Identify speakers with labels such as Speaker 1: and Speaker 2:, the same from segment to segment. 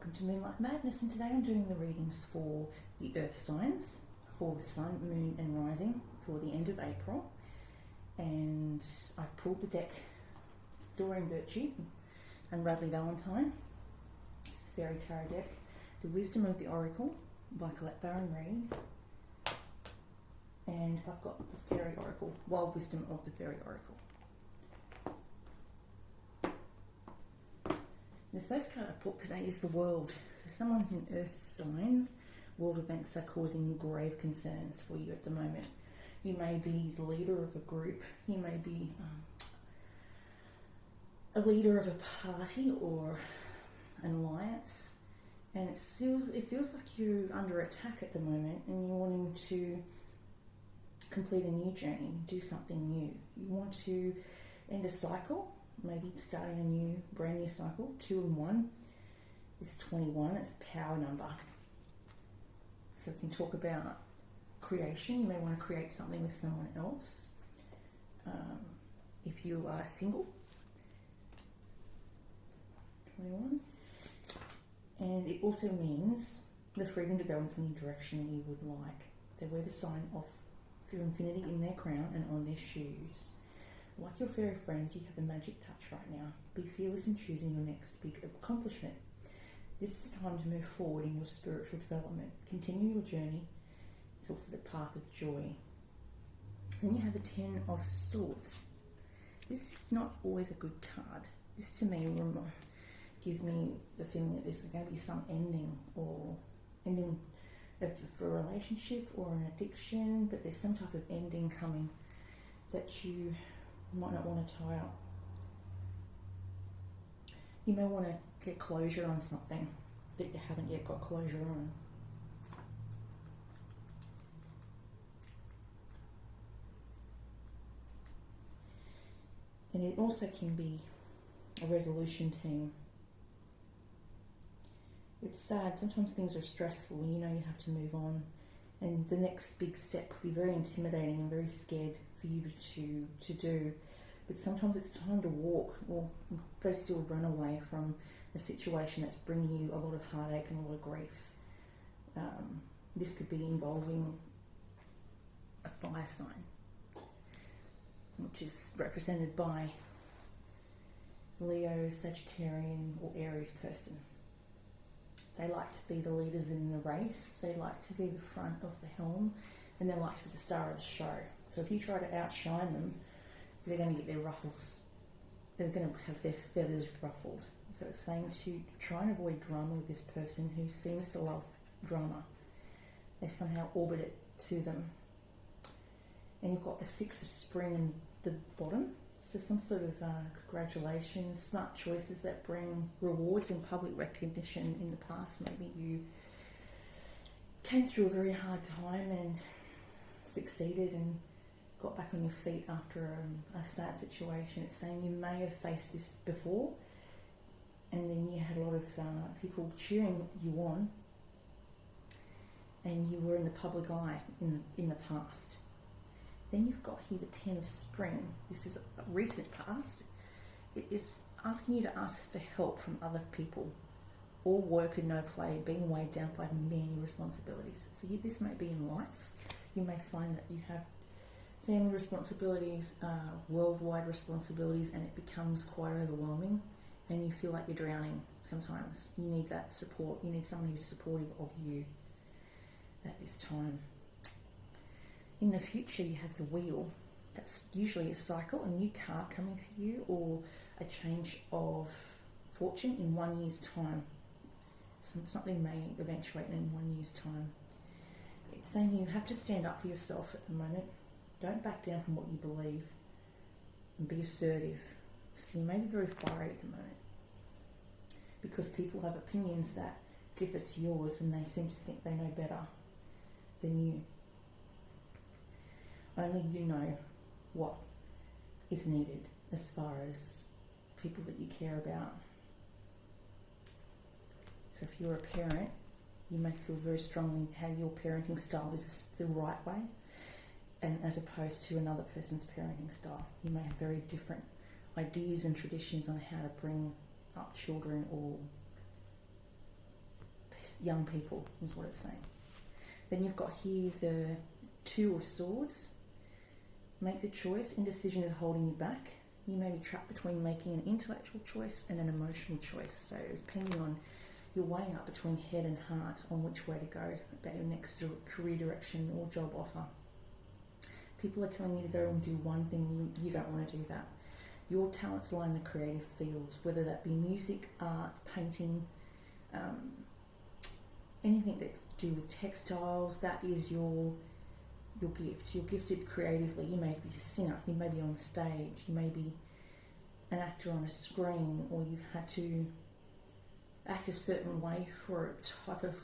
Speaker 1: Welcome to Moonlight Madness, and today I'm doing the readings for the earth signs, for the sun, moon and rising for the end of April. And I've pulled the deck Doreen and Radleigh Valentine. It's the Faery Tarot deck. The Wisdom of the Oracle by Colette-Baron-Reid. And I've got the Fairy Oracle, Wild Wisdom of the Fairy Oracle. The first card I pulled today is the World. So someone in earth signs, world events are causing grave concerns for you at the moment. You may be the leader of a group. You may be a leader of a party or an alliance. And it feels like you're under attack at the moment and you're wanting to complete a new journey, do something new. You want to end a cycle. Maybe starting a brand new cycle. 2 and 1 is 21. It's a power number. So we can talk about creation. You may want to create something with someone else. If you are single. 21. And it also means the freedom to go in any direction you would like. They wear the sign of your infinity in their crown and on their shoes. Like your fairy friends, you have the magic touch right now. Be fearless in choosing your next big accomplishment. This is a time to move forward in your spiritual development. Continue your journey. It's also the path of joy. Then you have the 10 of Swords. This is not always a good card. This to me gives me the feeling that this is going to be some ending for a relationship or an addiction, but there's some type of ending coming that you might not want to tie up. You may want to get closure on something that you haven't yet got closure on. And it also can be a resolution team. It's sad, sometimes things are stressful and you know you have to move on. And the next big step could be very intimidating and very scared for you to do. But sometimes it's time to walk or better still run away from a situation that's bringing you a lot of heartache and a lot of grief. This could be involving a fire sign, which is represented by Leo, Sagittarian or Aries person. They like to be the leaders in the race. They like to be the front of the helm, and they like to be the star of the show. So if you try to outshine them, they're going to get their ruffles. They're going to have their feathers ruffled. So it's saying to try and avoid drama with this person who seems to love drama. They somehow orbit it to them. And you've got the 6 of Spring in the bottom. So some sort of congratulations, smart choices that bring rewards and public recognition. In the past, maybe you came through a very hard time and succeeded and got back on your feet after a sad situation. It's saying you may have faced this before and then you had a lot of people cheering you on and you were in the public eye in the past. Then you've got here the 10 of Spring. This is a recent past. It is asking you to ask for help from other people. All work and no play, being weighed down by many responsibilities. So this may be in life. You may find that you have family responsibilities, worldwide responsibilities, and it becomes quite overwhelming and you feel like you're drowning sometimes. You need that support. You need someone who's supportive of you at this time. In the future, you have the Wheel. That's usually a cycle, a new car coming for you, or a change of fortune in 1 year's time. Something may eventuate in 1 year's time. It's saying you have to stand up for yourself at the moment. Don't back down from what you believe and be assertive. So you may be very fiery at the moment because people have opinions that differ to yours and they seem to think they know better than you. Only you know what is needed as far as people that you care about. So if you're a parent, you may feel very strongly how your parenting style is the right way, and as opposed to another person's parenting style. You may have very different ideas and traditions on how to bring up children or young people is what it's saying. Then you've got here the Two of Swords. Make the choice. Indecision is holding you back. You may be trapped between making an intellectual choice and an emotional choice. So depending on, you're weighing up between head and heart on which way to go about your next career direction or job offer. People are telling you to go and do one thing, you don't want to do that. Your talents lie in the creative fields, whether that be music, art, painting, anything that to do with textiles. That is your gift. You're gifted creatively. You may be a singer, you may be on the stage, you may be an actor on a screen, or you've had to act a certain way for a type of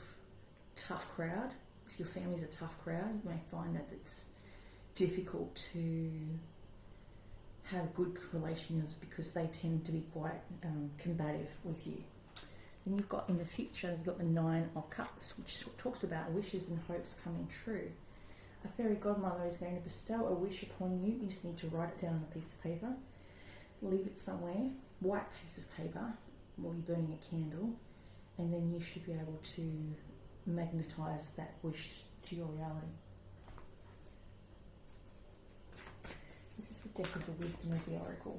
Speaker 1: tough crowd. If your family's a tough crowd, you may find that it's difficult to have good relations because they tend to be quite combative with you. Then you've got in the future, you've got the Nine of Cups, which talks about wishes and hopes coming true. A fairy godmother is going to bestow a wish upon you. You just need to write it down on a piece of paper, leave it somewhere, white piece of paper, while you're burning a candle, and then you should be able to magnetise that wish to your reality. This is the deck of the Wisdom of the Oracle.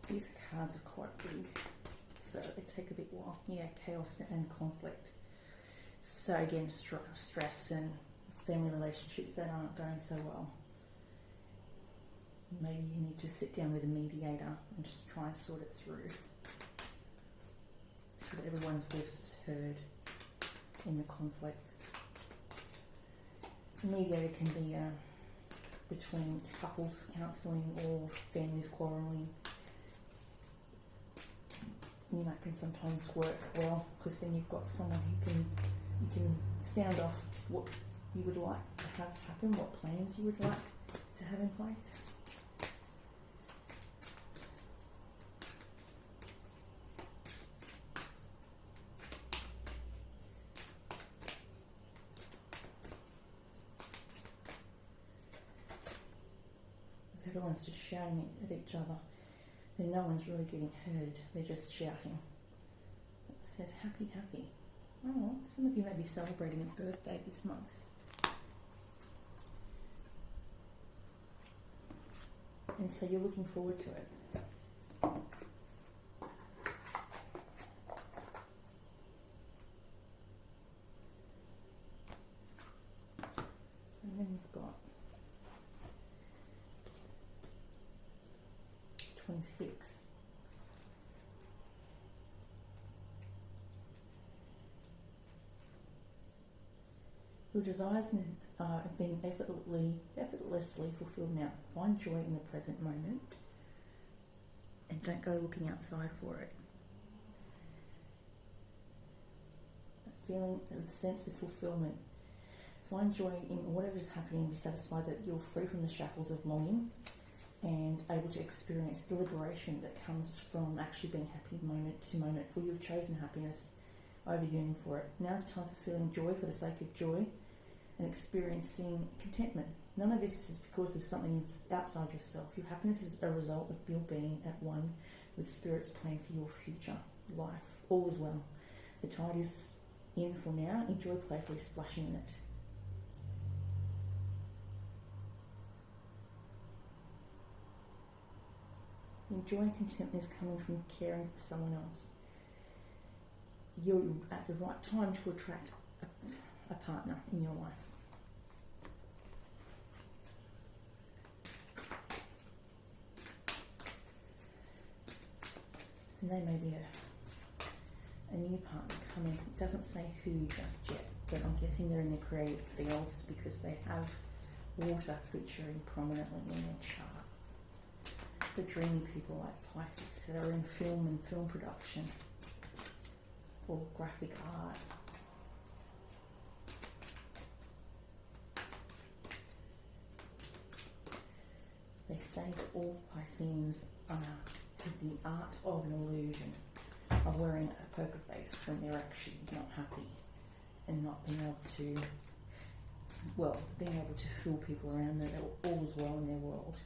Speaker 1: These cards are quite big, so they take a bit while. Yeah, chaos and conflict. So again, stress and family relationships that aren't going so well. Maybe you need to sit down with a mediator and just try and sort it through so that everyone's voice is heard in the conflict. A mediator can be between couples counselling or families quarrelling. And that can sometimes work well because then you've got someone who you can sound off what you would like to have happen, what plans you would like to have in place. If everyone's just shouting at each other, then no one's really getting heard. They're just shouting. It says happy, happy. Oh, some of you may be celebrating a birthday this month. And so you're looking forward to it. And then we've got 26. Your desires are being effortlessly fulfilled now. Find joy in the present moment and don't go looking outside for it. Feeling a sense of fulfillment. Find joy in whatever is happening. Be satisfied that you're free from the shackles of longing and able to experience the liberation that comes from actually being happy moment to moment, for you've chosen happiness over yearning for it. Now's the time for feeling joy for the sake of joy and experiencing contentment. None of this is because of something outside yourself. Your happiness is a result of your being at one with Spirit's plan for your future life. All is well. The tide is in for now. Enjoy playfully splashing in it. Joy and contentment is coming from caring for someone else. You're at the right time to attract a partner in your life. And they may be a new partner coming. It doesn't say who just yet, but I'm guessing they're in the creative fields because they have water featuring prominently in their chart. The dreamy people like Pisces that are in film and film production or graphic art. They say that all Pisceans the art of an illusion of wearing a poker face when they're actually not happy and not being able to, well, being able to fool people around that all is well in their world.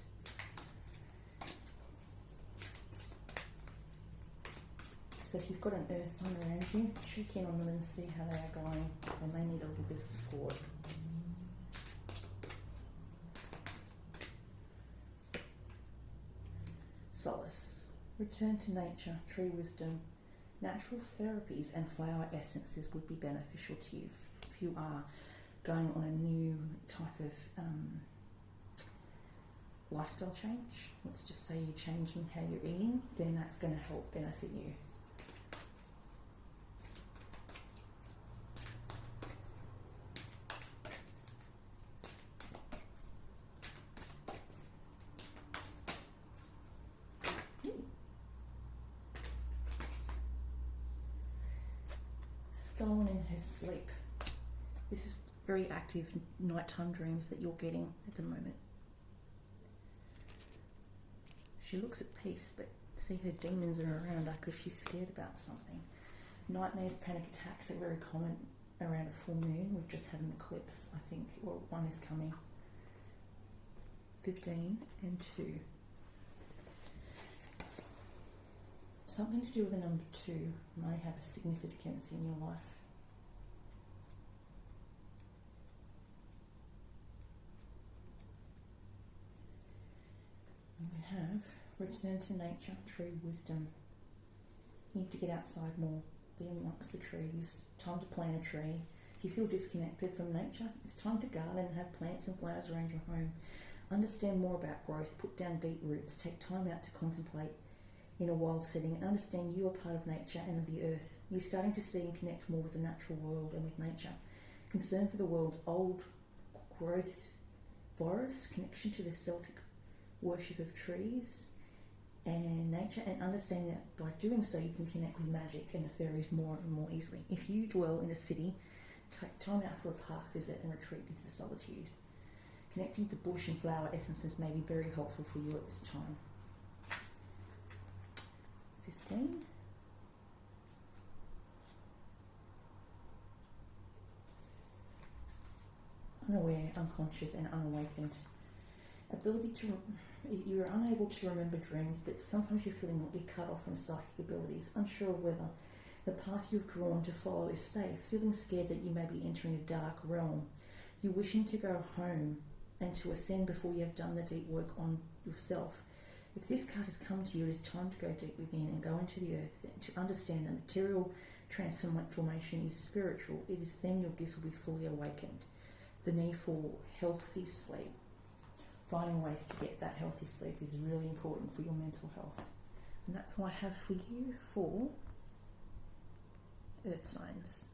Speaker 1: So if you've got an earth sign around you, check in on them and see how they are going. They may need a little bit of support. Solace. Return to nature, tree wisdom. Natural therapies and flower essences would be beneficial to you if you are going on a new type of lifestyle change. Let's just say you're changing how you're eating, then that's going to help benefit you. Stolen in her sleep. This is very active nighttime dreams that you're getting at the moment. She looks at peace, but see her demons are around her because she's scared about something. Nightmares, panic attacks are very common around a full moon. We've just had an eclipse, I think, or one is coming. 15 and 2. Something to do with the number 2 may have a significance in your life. And we have return to nature, tree wisdom. You need to get outside more, be amongst the trees, time to plant a tree. If you feel disconnected from nature, it's time to garden and have plants and flowers around your home. Understand more about growth, put down deep roots, take time out to contemplate in a wild setting and understand you are part of nature and of the earth. You're starting to see and connect more with the natural world and with nature. Concern for the world's old growth virus, connection to the Celtic worship of trees and nature, and understanding that by doing so you can connect with magic and the fairies more and more easily. If you dwell in a city, take time out for a park visit and retreat into the solitude. Connecting with the bush and flower essences may be very helpful for you at this time. 15. Unaware, unconscious and unawakened. Ability to, you're unable to remember dreams, but sometimes you're feeling like you're cut off from psychic abilities, unsure of whether the path you've drawn to follow is safe, feeling scared that you may be entering a dark realm. You're wishing to go home and to ascend before you have done the deep work on yourself. If this card has come to you, it is time to go deep within and go into the earth to understand that material transformation is spiritual. It is then your gifts will be fully awakened. The need for healthy sleep. Finding ways to get that healthy sleep is really important for your mental health. And that's all I have for you for Earth Signs.